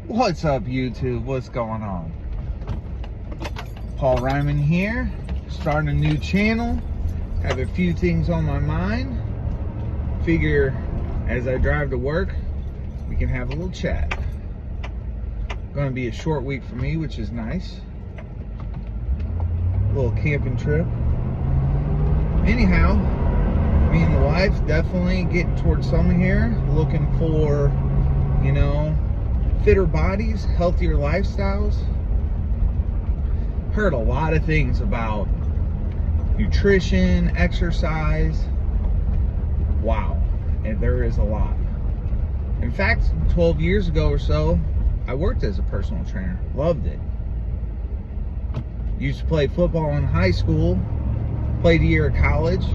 What's up, YouTube? What's going on? Paul Ryman here, starting a new channel. Have a few things on my mind. Figure as I drive to work, we can have a little chat. Going to be a short week for me, which is nice. A little camping trip. Anyhow, me and the wife definitely getting towards summer here, looking for, fitter bodies, healthier lifestyles. Heard a lot of things about nutrition, exercise. Wow, and there is a lot. In fact, 12 years ago or so, I worked as a personal trainer. Loved it. Used to play football in high school, played a year of college,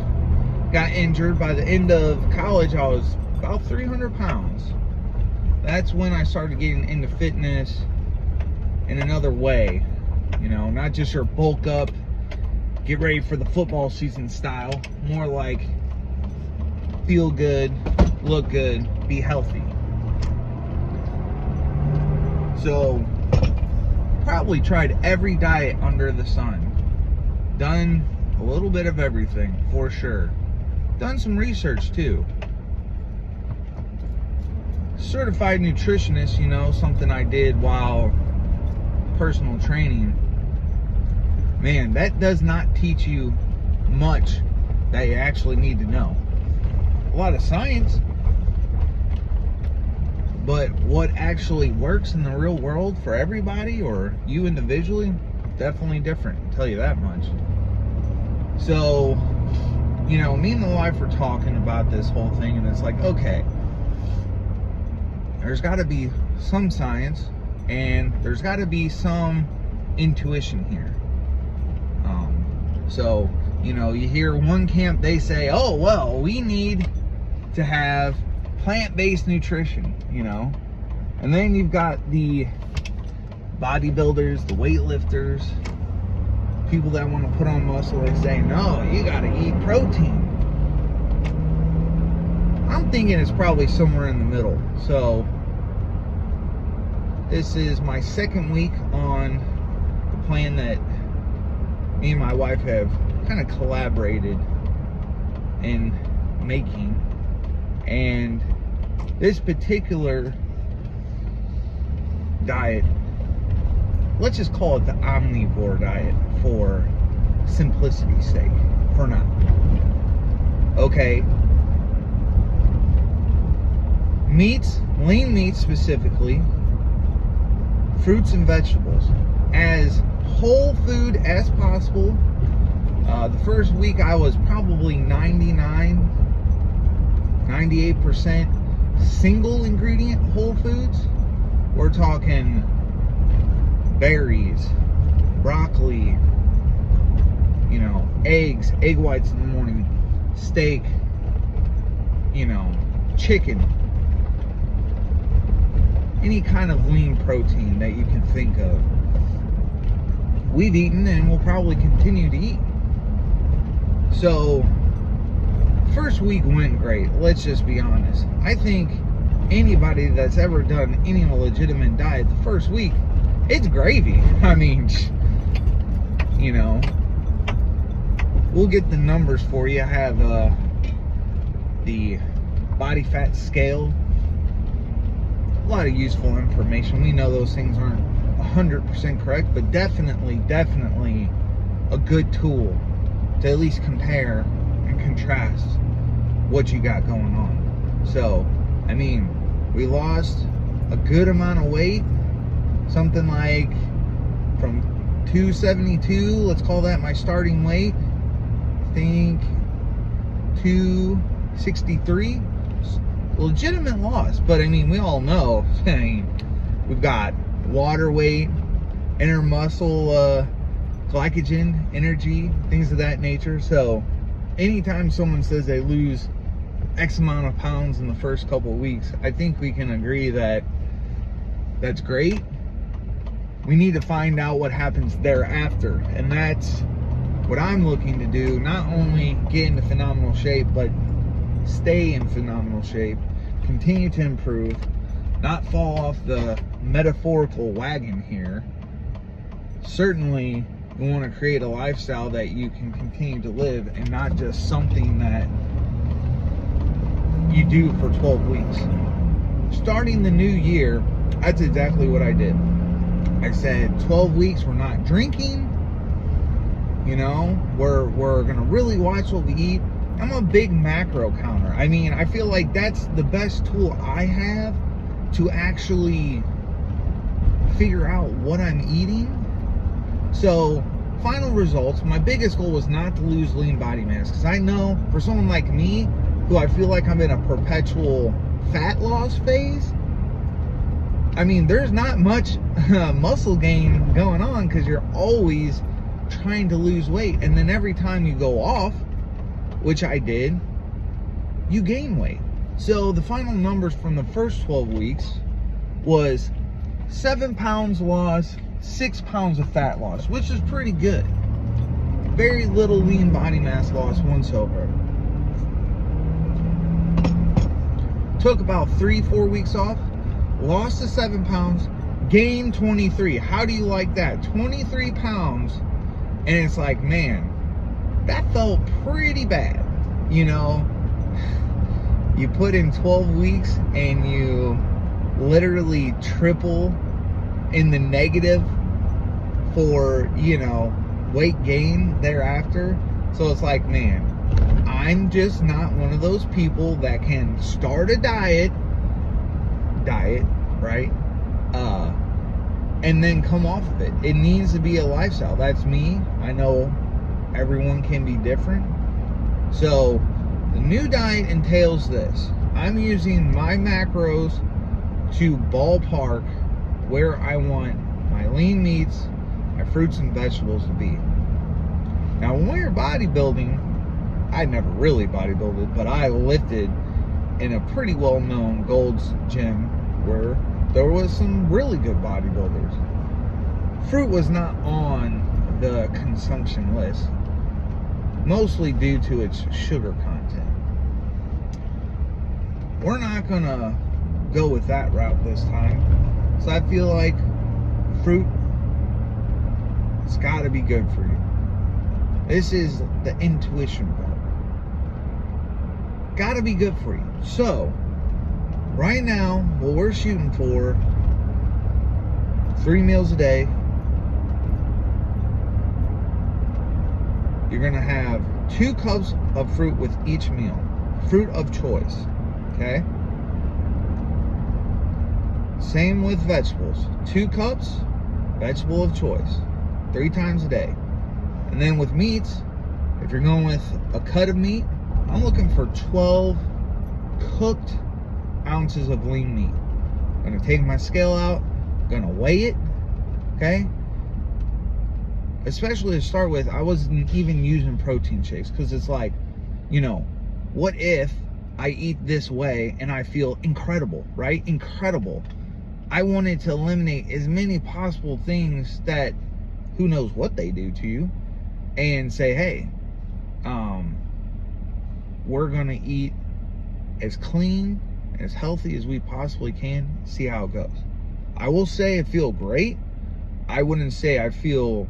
got injured. By the end of college, I was about 300 pounds. That's when I started getting into fitness in another way. Not just your bulk up, get ready for the football season style. More like feel good, look good, be healthy. So, probably tried every diet under the sun. Done a little bit of everything, for sure. Done some research too. Certified nutritionist, something I did while personal training. Man, that does not teach you much that you actually need to know. A lot of science, but what actually works in the real world for everybody or you individually, definitely different, I'll tell you that much. So, me and the wife were talking about this whole thing, and it's like, okay, there's got to be some science and there's got to be some intuition here. So, you hear one camp, they say, oh, well, we need to have plant-based nutrition, and then you've got the bodybuilders, the weightlifters, people that want to put on muscle. They say, no, you got to eat protein. I'm thinking it's probably somewhere in the middle. So this is my second week on the plan that me and my wife have kind of collaborated in making. And this particular diet, let's just call it the omnivore diet for simplicity's sake for now. Okay. Meats, lean meats specifically, fruits and vegetables, as whole food as possible. The first week I was probably 98% single ingredient whole foods. We're talking berries, broccoli, eggs, egg whites in the morning, steak, chicken, any kind of lean protein that you can think of. We've eaten and will probably continue to eat. So, first week went great, let's just be honest. I think anybody that's ever done any legitimate diet, the first week, it's gravy. I mean, we'll get the numbers for you. I have the body fat scale. A lot of useful information. We know those things aren't 100% correct, but definitely a good tool to at least compare and contrast what you got going on. So, we lost a good amount of weight, something like from 272, let's call that my starting weight, I think 263. Legitimate loss, but we all know, we've got water weight, inner muscle glycogen, energy, things of that nature. So anytime someone says they lose X amount of pounds in the first couple of weeks, I think we can agree that that's great. We need to find out what happens thereafter, and that's what I'm looking to do. Not only get into phenomenal shape, but stay in phenomenal shape, continue to improve, not fall off the metaphorical wagon here. Certainly, you want to create a lifestyle that you can continue to live and not just something that you do for 12 weeks. Starting the new year, that's exactly what I did. I said 12 weeks we're not drinking. You know, we're gonna really watch what we eat. I'm a big macro counter. I mean, I feel like that's the best tool I have to actually figure out what I'm eating. So, final results, my biggest goal was not to lose lean body mass, because I know for someone like me, who I feel like I'm in a perpetual fat loss phase, I mean, there's not much muscle gain going on, because you're always trying to lose weight, and then every time you go off, which I did, you gain weight. So the final numbers from the first 12 weeks was 7 pounds loss, 6 pounds of fat loss, which is pretty good. Very little lean body mass loss whatsoever. Took about 3-4 weeks off, lost the 7 pounds, gained 23. How do you like that? 23 pounds, and it's like, man, that felt pretty bad. You know, you put in 12 weeks and you literally triple in the negative for, you know, weight gain thereafter. So it's like, man, I'm just not one of those people that can start a diet, right? And then come off of it. It needs to be a lifestyle. That's me. I know everyone can be different. So the new diet entails this. I'm using my macros to ballpark where I want my lean meats, my fruits and vegetables to be. Now, when we were bodybuilding, I never really bodybuilded, but I lifted in a pretty well-known Gold's gym where there was some really good bodybuilders. Fruit was not on the consumption list, mostly due to its sugar content. We're not gonna go with that route this time. So I feel like fruit, it's gotta be good for you. This is the intuition part. Gotta be good for you. So, right now, what we're shooting for, 3 meals a day. You're gonna have 2 cups of fruit with each meal. Fruit of choice, okay? Same with vegetables. 2 cups, vegetable of choice. 3 times a day. And then with meats, if you're going with a cut of meat, I'm looking for 12 cooked ounces of lean meat. I'm gonna take my scale out, gonna weigh it, okay? Especially to start with, I wasn't even using protein shakes, because it's like, you know, what if I eat this way and I feel incredible, right? Incredible. I wanted to eliminate as many possible things that who knows what they do to you, and say, hey, we're gonna eat as clean, as healthy as we possibly can, see how it goes. I will say it feels great. I wouldn't say I feel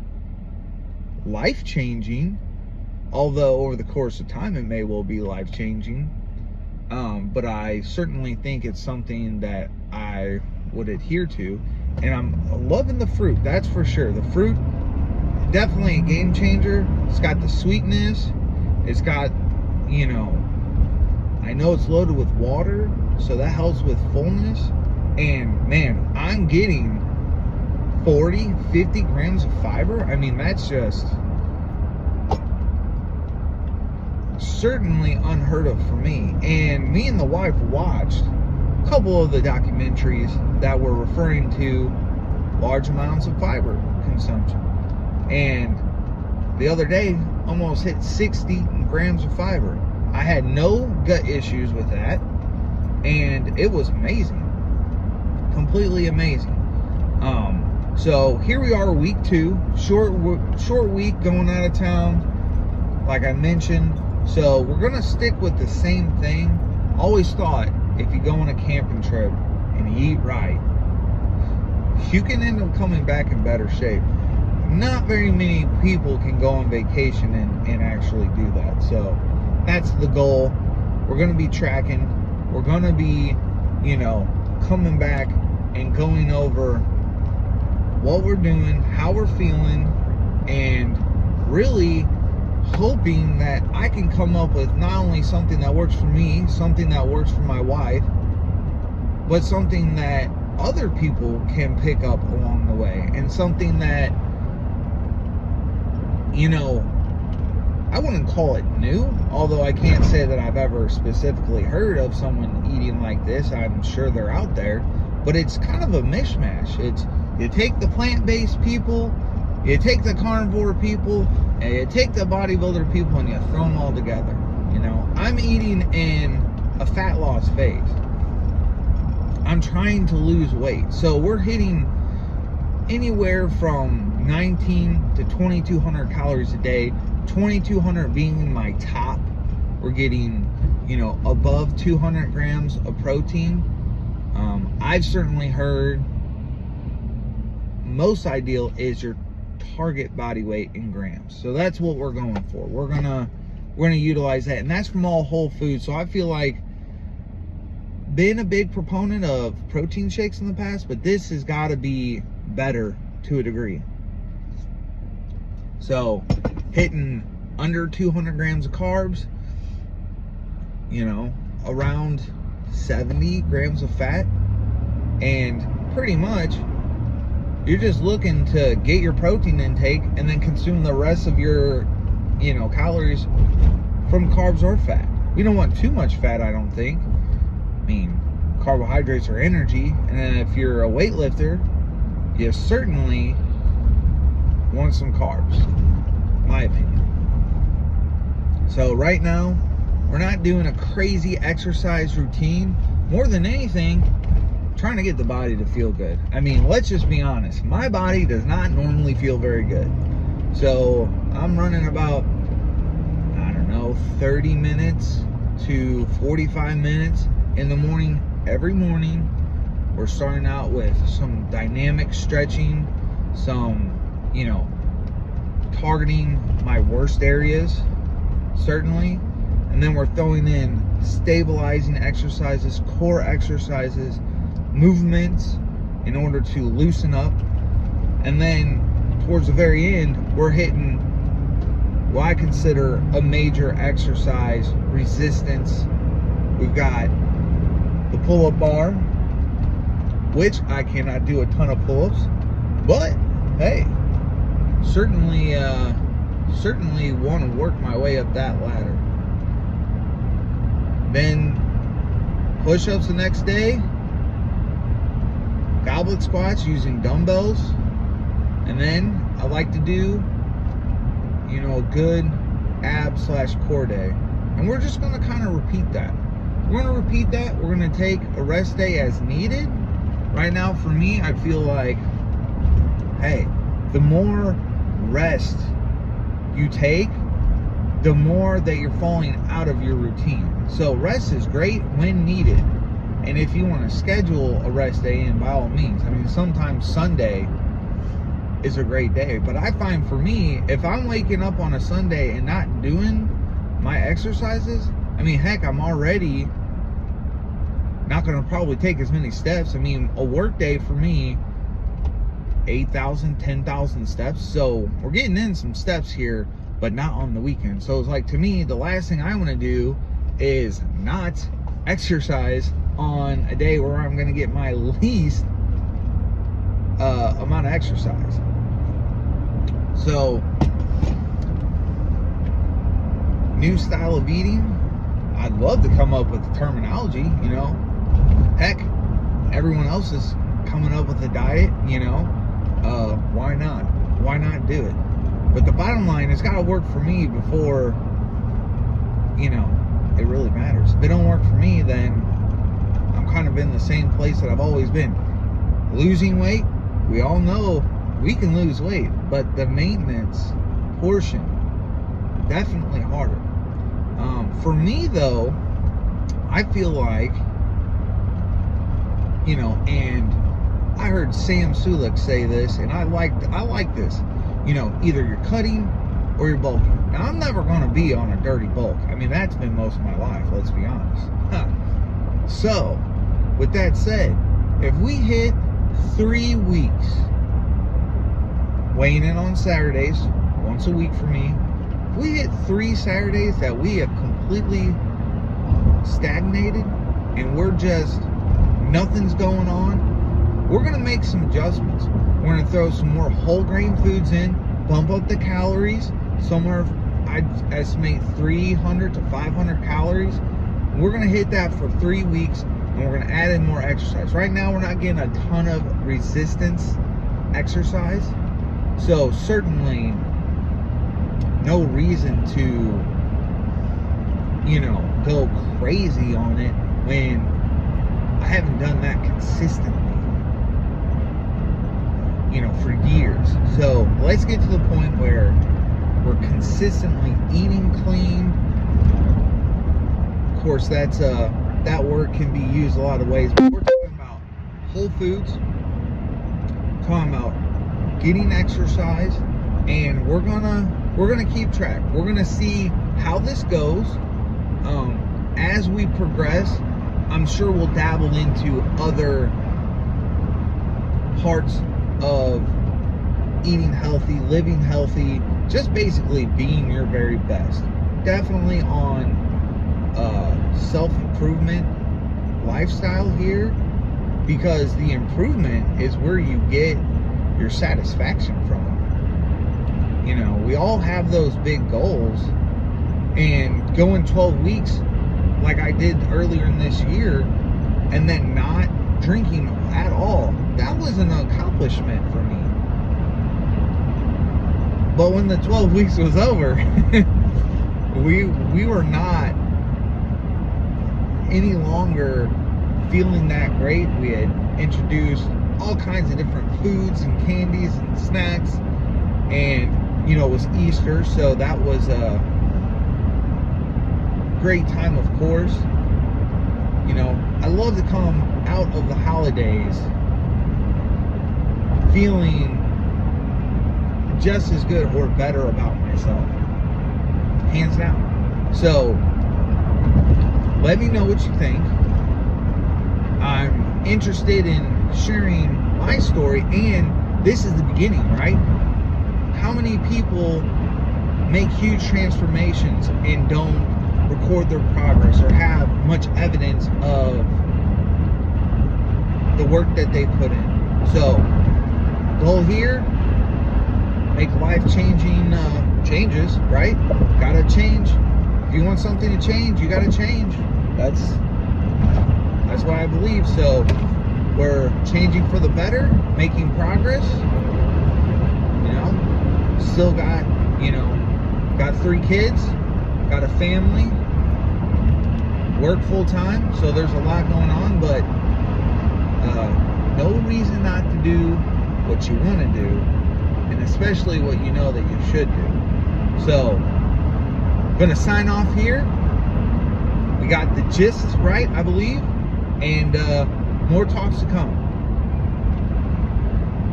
life-changing, although over the course of time it may well be life-changing. But I certainly think it's something that I would adhere to, and I'm loving the fruit, that's for sure. The fruit, definitely a game changer. It's got the sweetness, it's got, you know, I know it's loaded with water, so that helps with fullness. And man, I'm getting 40-50 grams of fiber. I mean, that's just certainly unheard of for me. And me and the wife watched a couple of the documentaries that were referring to large amounts of fiber consumption, and the other day almost hit 60 grams of fiber. I had no gut issues with that, and it was amazing, completely amazing. So here we are, week 2, short week, going out of town, like I mentioned. So we're gonna stick with the same thing. Always thought, if you go on a camping trip and eat right, you can end up coming back in better shape. Not very many people can go on vacation and actually do that. So that's the goal. We're going to be tracking. We're going to be, coming back and going over what we're doing, how we're feeling, and really hoping that I can come up with not only something that works for me, something that works for my wife, but something that other people can pick up along the way, and something that, I wouldn't call it new, although I can't say that I've ever specifically heard of someone eating like this. I'm sure they're out there, but it's kind of a mishmash. It's, you take the plant-based people, you take the carnivore people, and you take the bodybuilder people, and you throw them all together. I'm eating in a fat loss phase. I'm trying to lose weight. So we're hitting anywhere from 19 to 2,200 calories a day, 2,200 being my top. We're getting, above 200 grams of protein. I've certainly heard most ideal is your target body weight in grams. So that's what we're going for. We're gonna utilize that, and that's from all whole foods. So I feel like been a big proponent of protein shakes in the past, but this has got to be better to a degree. So hitting under 200 grams of carbs, around 70 grams of fat, and pretty much you're just looking to get your protein intake and then consume the rest of your calories from carbs or fat. We don't want too much fat, I don't think. Carbohydrates are energy, and then if you're a weightlifter, you certainly want some carbs, my opinion. So right now, we're not doing a crazy exercise routine. More than anything, trying to get the body to feel good. Let's just be honest. My body does not normally feel very good. So I'm running about, 30 minutes to 45 minutes in the morning. Every morning, we're starting out with some dynamic stretching, some, targeting my worst areas, certainly. And then we're throwing in stabilizing exercises, core exercises, movements in order to loosen up. And then towards the very end, we're hitting what I consider a major exercise, resistance. We've got the pull-up bar, which I cannot do a ton of pull-ups, but hey, certainly want to work my way up that ladder. Then push-ups the next day, goblet squats using dumbbells, and then I like to do a good ab/core day, and we're just going to kind of repeat that. We're going to repeat that. We're going to take a rest day as needed. Right now, for me, I feel like, hey, the more rest you take, the more that you're falling out of your routine. So rest is great when needed. And if you want to schedule a rest day in, by all means. Sometimes Sunday is a great day. But I find for me, if I'm waking up on a Sunday and not doing my exercises, heck, I'm already not going to probably take as many steps. A work day for me, 8,000, 10,000 steps. So we're getting in some steps here, but not on the weekend. So it's like, to me, the last thing I want to do is not exercise on a day where I'm going to get my least amount of exercise. So, new style of eating. I'd love to come up with the terminology, Heck, everyone else is coming up with a diet, why not? Why not do it? But the bottom line, it's got to work for me before, it really matters. If it don't work for me, then I'm kind of in the same place that I've always been. Losing weight, we all know we can lose weight, but the maintenance portion, definitely harder. For me though, I feel like you know, and I heard Sam Sulek say this, and I like this. You know, either you're cutting or you're bulking. Now, I'm never going to be on a dirty bulk. I mean, that's been most of my life, let's be honest. So, with that said, if we hit 3 weeks weighing in on Saturdays, once a week for me, if we hit 3 Saturdays that we have completely stagnated and we're just, nothing's going on, we're going to make some adjustments. We're going to throw some more whole grain foods in, bump up the calories, somewhere I'd estimate 300 to 500 calories. We're going to hit that for 3 weeks, and we're going to add in more exercise. Right now, we're not getting a ton of resistance exercise, so certainly no reason to, you know, go crazy on it when I haven't done that consistently, you know, for years. So let's get to the point where we're consistently eating clean. Of course, that's that word can be used a lot of ways, but we're talking about whole foods, talking about getting exercise, and we're gonna keep track. We're gonna see how this goes. As we progress, I'm sure we'll dabble into other parts of eating healthy, living healthy, just basically being your very best. Definitely on self-improvement lifestyle here, because the improvement is where you get your satisfaction from. You know, we all have those big goals, and going 12 weeks like I did earlier in this year and then not drinking at all, that was an accomplishment for me. But when the 12 weeks was over, we were not any longer feeling that great. We had introduced all kinds of different foods and candies and snacks, and you know, it was Easter, so that was a great time, of course. You know, I love to come out of the holidays feeling just as good or better about myself, hands down. So let me know what you think. I'm interested in sharing my story, and this is the beginning, right? How many people make huge transformations and don't record their progress or have much evidence of the work that they put in? So, goal here, make life-changing changes, right? Gotta change. If you want something to change, you gotta change. That's what I believe. So, we're changing for the better, making progress. You know, still got, you know, got 3 kids, got a family, work full time, so there's a lot going on, but no reason not to do what you want to do, and especially what you know that you should do. So, I'm gonna sign off here. We got the gist right, I believe, and more talks to come.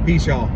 Peace, y'all.